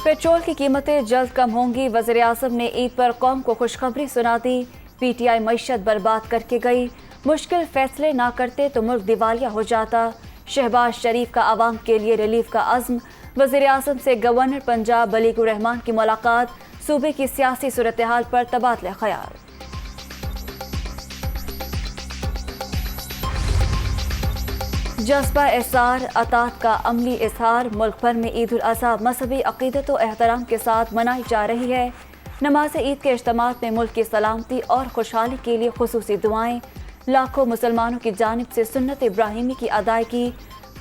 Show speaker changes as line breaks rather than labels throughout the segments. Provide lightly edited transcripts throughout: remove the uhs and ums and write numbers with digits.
Petrol की कीमतें जल्द कम होंगी। वज़ीर-ए-आज़म ने ईद पर कौम को खुशखबरी सुना दी। पीटीआई मईशत बर्बाद करके गई, मुश्किल फैसले ना करते तो मुल्क दिवालिया हो जाता। शहबाज शरीफ का आवाम के लिए रिलीफ का अज़्म। वज़ीर-ए-आज़म से गवर्नर पंजाब बलीगुर रहमान की मुलाकात। सूबे की सियासी सूरत हाल पर तबादला ख्याल। जज्बा एहसार अतात का अमली इजहार। मुल्क भर में ईद उल अज़हा मजहबी अक़ीदत व एहतराम के साथ मनाई जा रही है। नमाज ईद के इज्तिमात में मुल्क की सलामती और खुशहाली के लिए खुसूसी दुआएं। लाखों मुसलमानों की जानिब से सुन्नत इब्राहिमी की अदायगी।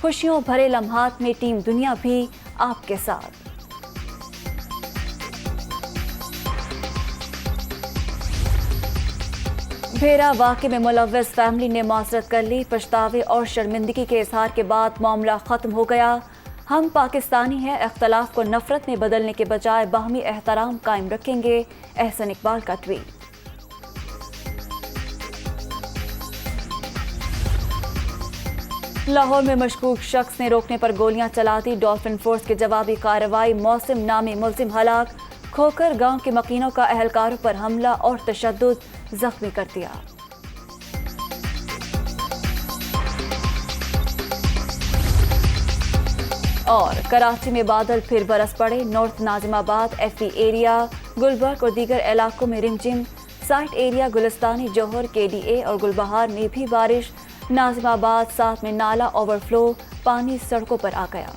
खुशियों भरे लम्हात में टीम दुनिया भी आपके साथ। भेरा वाक़े में मुलव्वस फैमिली ने माज़रत कर ली। पछतावे और शर्मिंदगी के इजहार के बाद मामला ख़त्म हो गया। हम पाकिस्तानी हैं, इख्तलाफ को नफरत में बदलने के बजाय बाहमी एहतराम कायम रखेंगे। एहसन इकबाल का ट्वीट। लाहौर में मशकूक शख्स ने रोकने पर गोलियां चला दी। डॉल्फिन फोर्स की जवाबी कार्रवाई। मौसिम नामी मुलजिम हलाक। खोकर गांव के मकीनों का अहलकारों पर हमला और तशद्दुद, जख्मी कर दिया। और कराची में बादल फिर बरस पड़े। North Nazimabad, FB area, Gulberg और दीगर इलाकों में रिमझिम। Site area, Gulistan-e, Jauhar, KDA और गुलबहार में भी बारिश। नाजिमाबाद साथ में नाला ओवरफ्लो, पानी सड़कों पर आ गया।